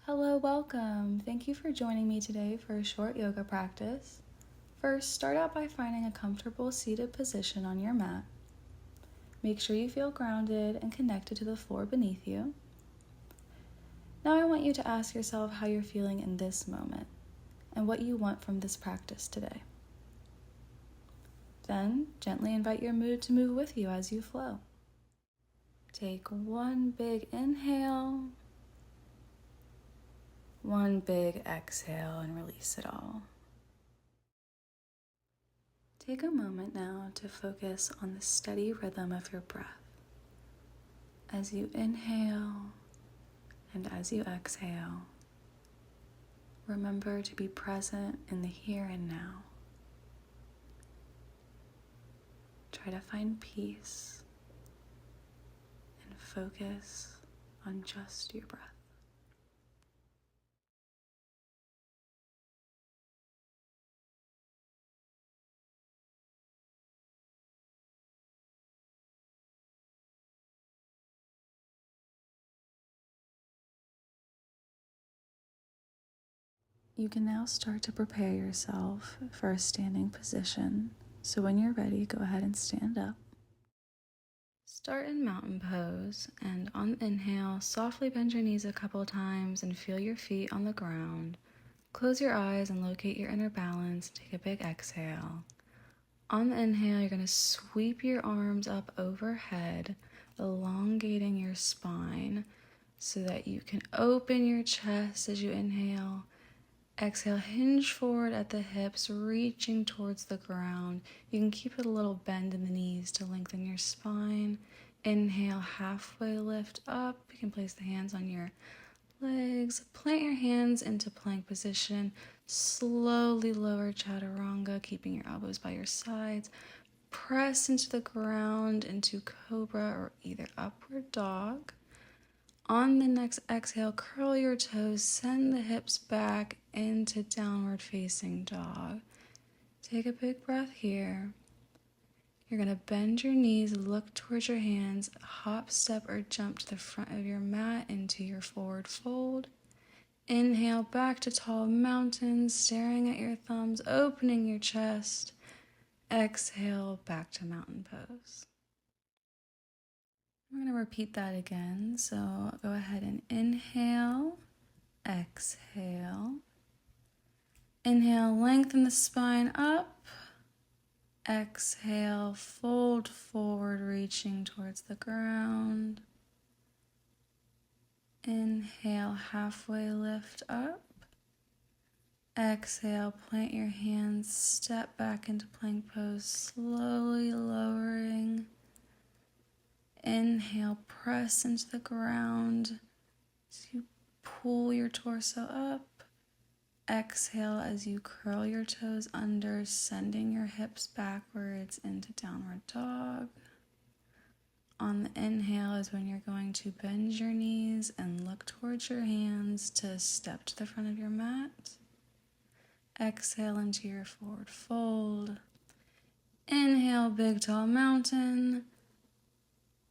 Hello, welcome. Thank you for joining me today for a short yoga practice. First, start out by finding a comfortable seated position on your mat. Make sure you feel grounded and connected to the floor beneath you. Now I want you to ask yourself how you're feeling in this moment and what you want from this practice today. Then, gently invite your mood to move with you as you flow. Take one big inhale, one big exhale, and release it all. Take a moment now to focus on the steady rhythm of your breath. As you inhale and as you exhale, remember to be present in the here and now. Try to find peace and focus on just your breath. You can now start to prepare yourself for a standing position. So when you're ready, go ahead and stand up. Start in mountain pose, and on the inhale, softly bend your knees a couple times and feel your feet on the ground. Close your eyes and locate your inner balance. Take a big exhale. On the inhale, you're going to sweep your arms up overhead, elongating your spine so that you can open your chest as you inhale. Exhale, hinge forward at the hips, reaching towards the ground. You can keep it a little bend in the knees to lengthen your spine. Inhale, halfway lift up. You can place the hands on your legs. Plant your hands into plank position. Slowly lower chaturanga, keeping your elbows by your sides. Press into the ground into cobra or either upward dog. On the next exhale, curl your toes, send the hips back into downward facing dog. Take a big breath here. You're going to bend your knees, look towards your hands, hop, step, or jump to the front of your mat into your forward fold. Inhale back to tall mountains, staring at your thumbs, opening your chest. Exhale back to mountain pose. I'm going to repeat that again. So go ahead and inhale, exhale. Inhale, lengthen the spine up. Exhale, fold forward, reaching towards the ground. Inhale, halfway lift up. Exhale, plant your hands, step back into plank pose, slowly lowering. Inhale, press into the ground as you pull your torso up. Exhale as you curl your toes under, sending your hips backwards into downward dog. On the inhale is when you're going to bend your knees and look towards your hands to step to the front of your mat. Exhale into your forward fold. Inhale, big tall mountain.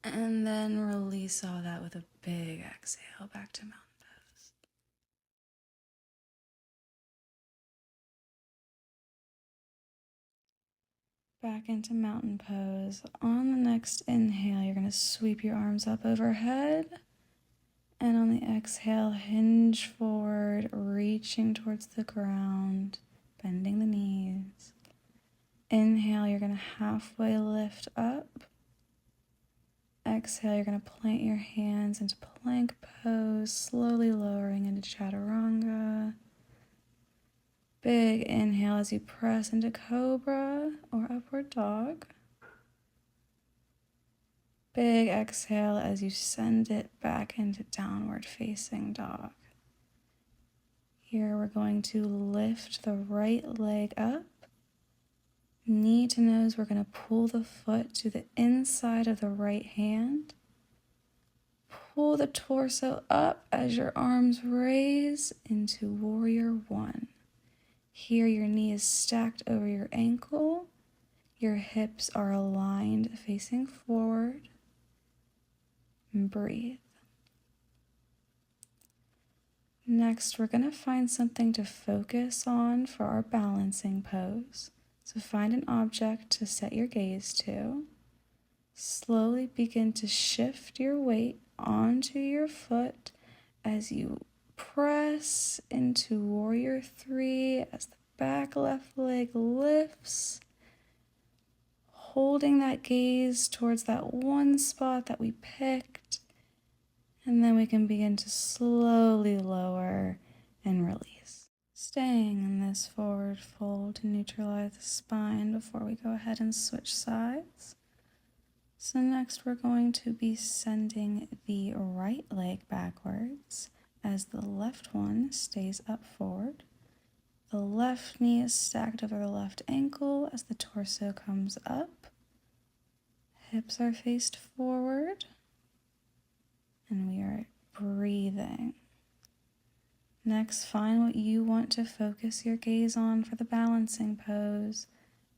And then release all that with a big exhale back to mountain pose. Back into mountain pose. On the next inhale, you're going to sweep your arms up overhead. And on the exhale, hinge forward, reaching towards the ground, bending the knees. Inhale, you're going to halfway lift up. Exhale, you're going to plant your hands into plank pose, slowly lowering into chaturanga. Big inhale as you press into cobra or upward dog. Big exhale as you send it back into downward facing dog. Here we're going to lift the right leg up. Knee to nose, we're going to pull the foot to the inside of the right hand. Pull the torso up as your arms raise into warrior one. Here your knee is stacked over your ankle. Your hips are aligned facing forward. And breathe. Next, we're going to find something to focus on for our balancing pose. So find an object to set your gaze to. Slowly begin to shift your weight onto your foot as you press into Warrior 3 as the back left leg lifts, holding that gaze towards that one spot that we picked, and then we can begin to slowly lower and release. Staying in this forward fold to neutralize the spine before we go ahead and switch sides. So next we're going to be sending the right leg backwards as the left one stays up forward. The left knee is stacked over the left ankle as the torso comes up. Hips are faced forward and we are breathing. Next, find what you want to focus your gaze on for the balancing pose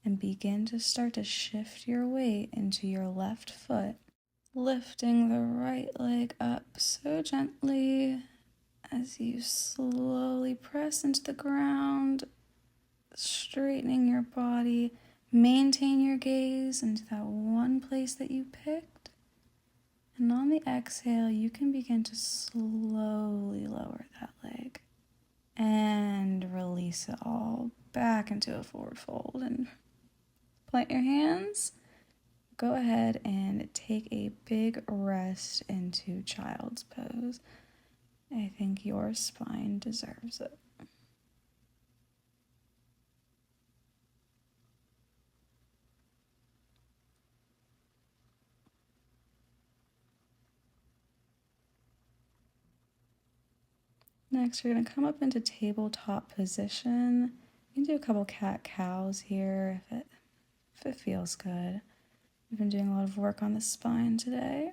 and begin to start to shift your weight into your left foot, lifting the right leg up so gently as you slowly press into the ground, straightening your body. Maintain your gaze into that one place that you picked. And on the exhale, you can begin to slowly lower that leg and release it all back into a forward fold. And plant your hands. Go ahead and take a big rest into child's pose. I think your spine deserves it. Next, you're going to come up into tabletop position. You can do a couple cat-cows here if it feels good. We've been doing a lot of work on the spine today.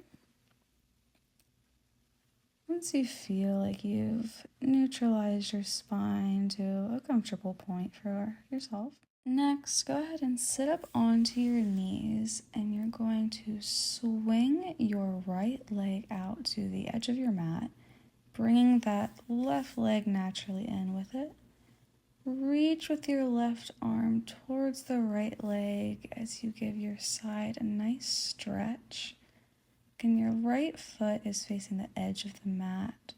Once you feel like you've neutralized your spine to a comfortable point for yourself, next, go ahead and sit up onto your knees and you're going to swing your right leg out to the edge of your mat, bringing that left leg naturally in with it. Reach with your left arm towards the right leg as you give your side a nice stretch. And your right foot is facing the edge of the mat.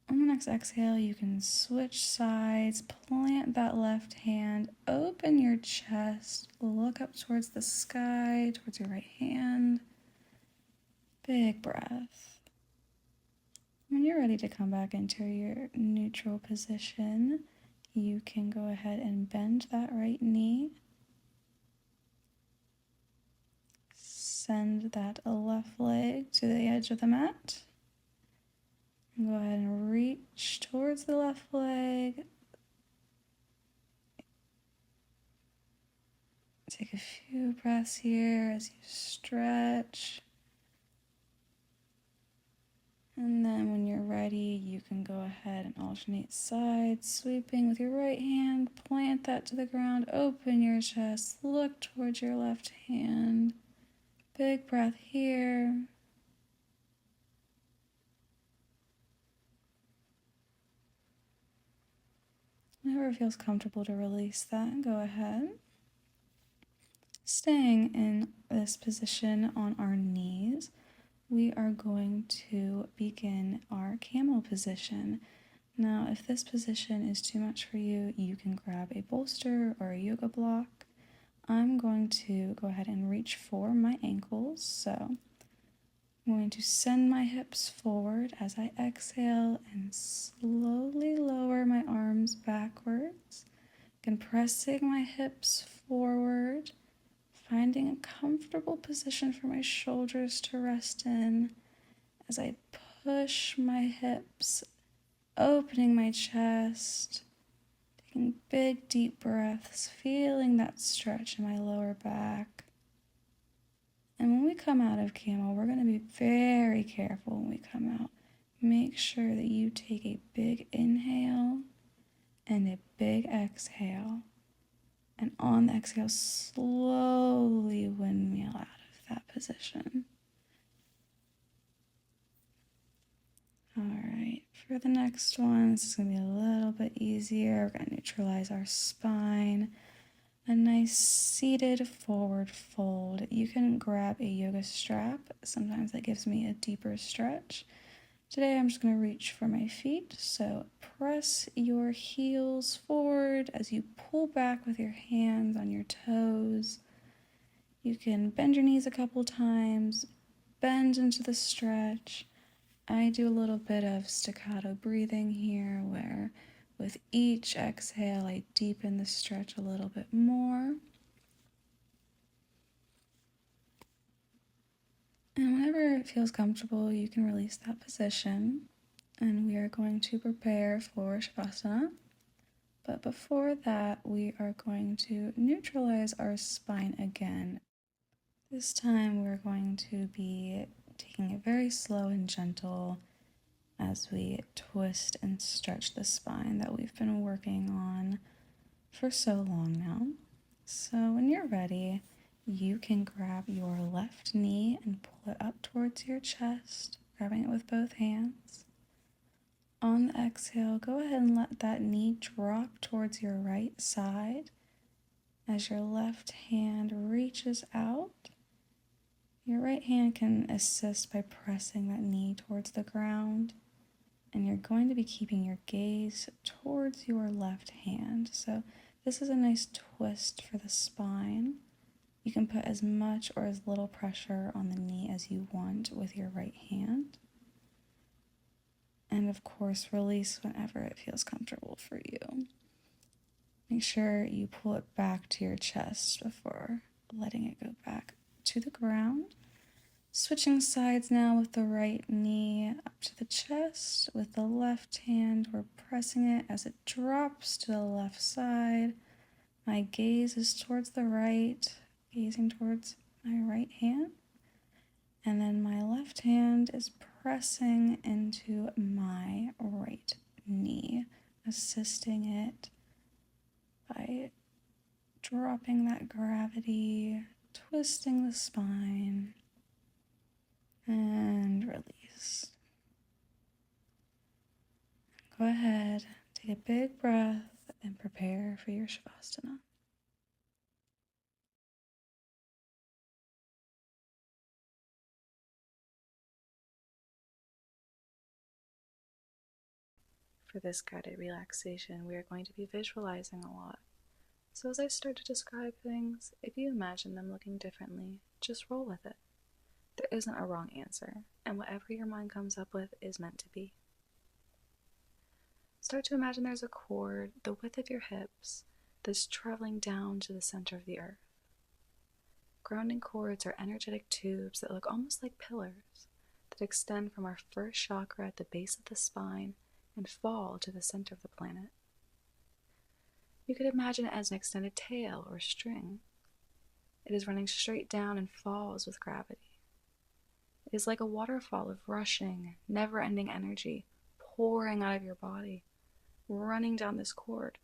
On the next exhale, you can switch sides, plant that left hand, open your chest, look up towards the sky, towards your right hand. Big breath. When you're ready to come back into your neutral position, you can go ahead and bend that right knee. Send that left leg to the edge of the mat. And go ahead and reach towards the left leg. Take a few breaths here as you stretch. And then when you're ready, you can go ahead and alternate sides, sweeping with your right hand, plant that to the ground, open your chest, look towards your left hand. Big breath here. Whenever it feels comfortable to release that, go ahead. Staying in this position on our knees, we are going to begin our camel position. Now, if this position is too much for you, you can grab a bolster or a yoga block. I'm going to go ahead and reach for my ankles. So I'm going to send my hips forward as I exhale and slowly lower my arms backwards. Compressing my hips forward, finding a comfortable position for my shoulders to rest in as I push my hips, opening my chest, taking big deep breaths, feeling that stretch in my lower back. And when we come out of camel, we're going to be very careful when we come out. Make sure that you take a big inhale and a big exhale. And on the exhale, slowly windmill out of that position. All right, For the next one, this is going to be a little bit easier. We're going to neutralize our spine. A nice seated forward fold. You can grab a yoga strap. Sometimes that gives me a deeper stretch. Today I'm just going to reach for my feet. So press your heels forward as you pull back with your hands on your toes. You can bend your knees a couple times, bend into the stretch. I do a little bit of staccato breathing here where with each exhale I deepen the stretch a little bit more. And whenever it feels comfortable, you can release that position. And we are going to prepare for Shavasana. But before that, we are going to neutralize our spine again. This time we're going to be taking it very slow and gentle as we twist and stretch the spine that we've been working on for so long now. So when you're ready, you can grab your left knee and pull it up towards your chest, grabbing it with both hands. On the exhale, go ahead and let that knee drop towards your right side as your left hand reaches out. Your right hand can assist by pressing that knee towards the ground, and you're going to be keeping your gaze towards your left hand. So this is a nice twist for the spine. You can put as much or as little pressure on the knee as you want with your right hand. And of course, release whenever it feels comfortable for you. Make sure you pull it back to your chest before letting it go back to the ground. Switching sides now with the right knee up to the chest. With the left hand, we're pressing it as it drops to the left side. My gaze is towards the right, gazing towards my right hand. And then my left hand is pressing into my right knee, assisting it by dropping that gravity, twisting the spine, and release. Go ahead, take a big breath, and prepare for your Shavasana. For this guided relaxation, we are going to be visualizing a lot. So as I start to describe things, if you imagine them looking differently, just roll with it. There isn't a wrong answer, and whatever your mind comes up with is meant to be. Start to imagine there's a cord the width of your hips that's traveling down to the center of the earth. Grounding cords are energetic tubes that look almost like pillars that extend from our first chakra at the base of the spine and fall to the center of the planet. You could imagine it as an extended tail or string. It is running straight down and falls with gravity. It is like a waterfall of rushing, never-ending energy pouring out of your body, running down this cord,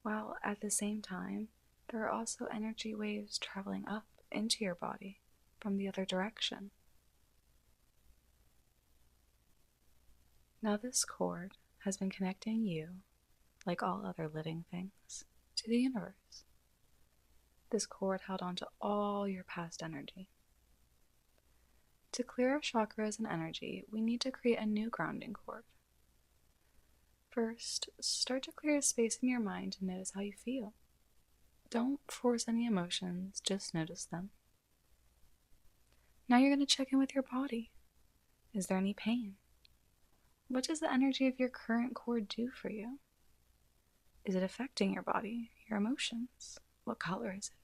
while at the same time, there are also energy waves traveling up into your body from the other direction. Now this cord has been connecting you, like all other living things, to the universe. This cord held on to all your past energy. To clear our chakras and energy, we need to create a new grounding cord. First, start to clear a space in your mind and notice how you feel. Don't force any emotions, just notice them. Now you're going to check in with your body. Is there any pain? What does the energy of your current cord do for you? Is it affecting your body, your emotions? What color is it?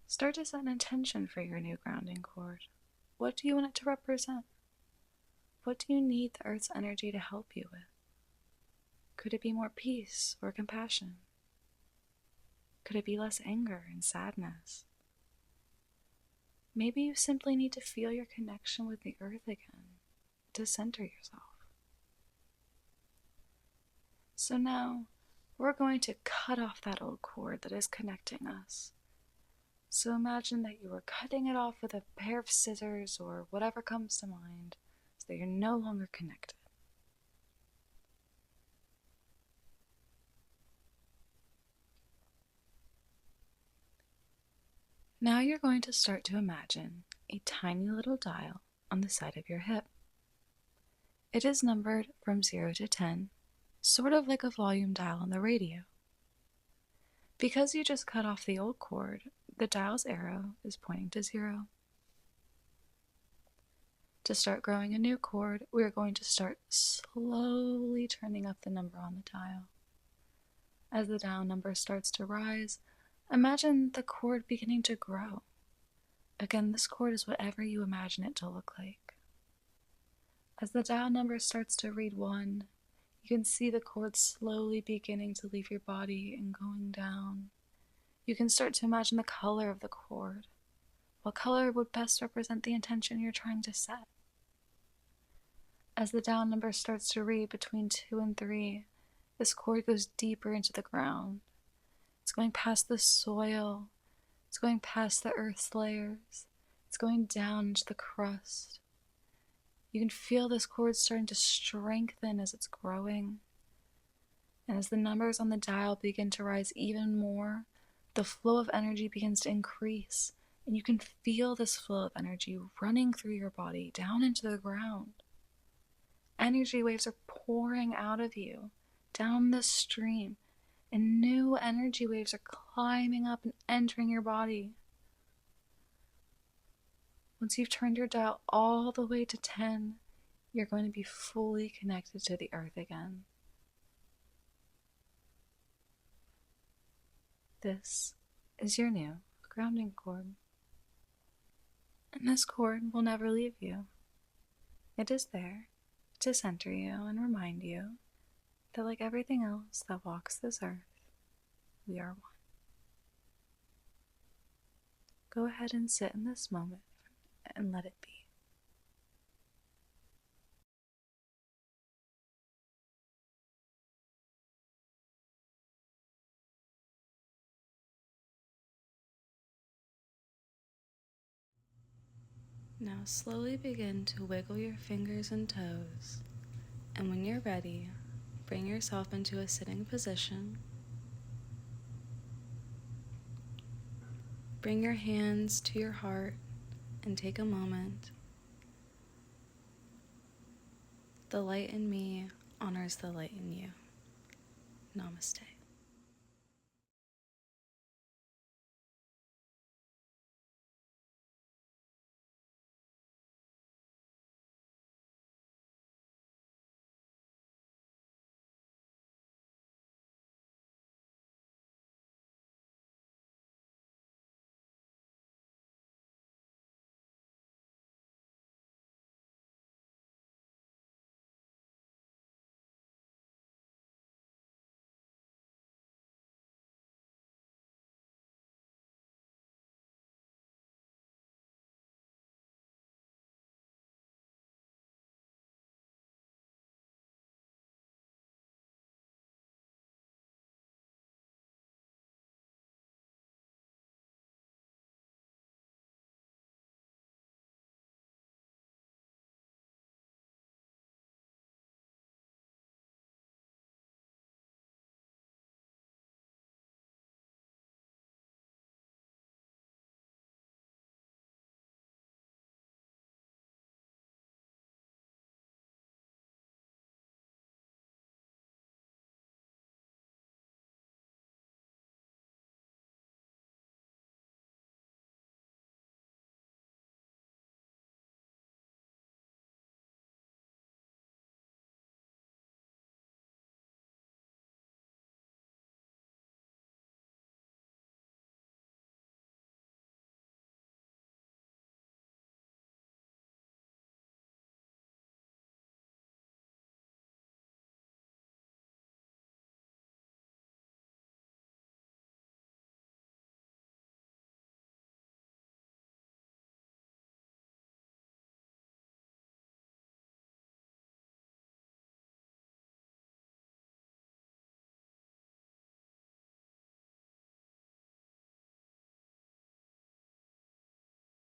Start to set an intention for your new grounding cord. What do you want it to represent? What do you need the Earth's energy to help you with? Could it be more peace or compassion? Could it be less anger and sadness? Maybe you simply need to feel your connection with the Earth again, to center yourself. So now, we're going to cut off that old cord that is connecting us. So imagine that you were cutting it off with a pair of scissors or whatever comes to mind, so that you're no longer connected. Now you're going to start to imagine a tiny little dial on the side of your hip. It is numbered from 0 to 10, sort of like a volume dial on the radio. Because you just cut off the old cord, the dial's arrow is pointing to 0. To start growing a new cord, we are going to start slowly turning up the number on the dial. As the dial number starts to rise, imagine the cord beginning to grow. Again, this cord is whatever you imagine it to look like. As the dial number starts to read 1, you can see the cord slowly beginning to leave your body and going down. You can start to imagine the color of the cord. What color would best represent the intention you're trying to set? As the dial number starts to read between 2 and 3, this cord goes deeper into the ground. It's going past the soil. It's going past the earth's layers. It's going down into the crust. You can feel this cord starting to strengthen as it's growing. And as the numbers on the dial begin to rise even more, the flow of energy begins to increase. And you can feel this flow of energy running through your body down into the ground. Energy waves are pouring out of you down the stream, and new energy waves are climbing up and entering your body. Once you've turned your dial all the way to 10, you're going to be fully connected to the earth again. This is your new grounding cord. And this cord will never leave you. It is there to center you and remind you that, like everything else that walks this earth, we are one. Go ahead and sit in this moment and let it be. Now slowly begin to wiggle your fingers and toes, and when you're ready, bring yourself into a sitting position. Bring your hands to your heart and take a moment. The light in me honors the light in you. Namaste.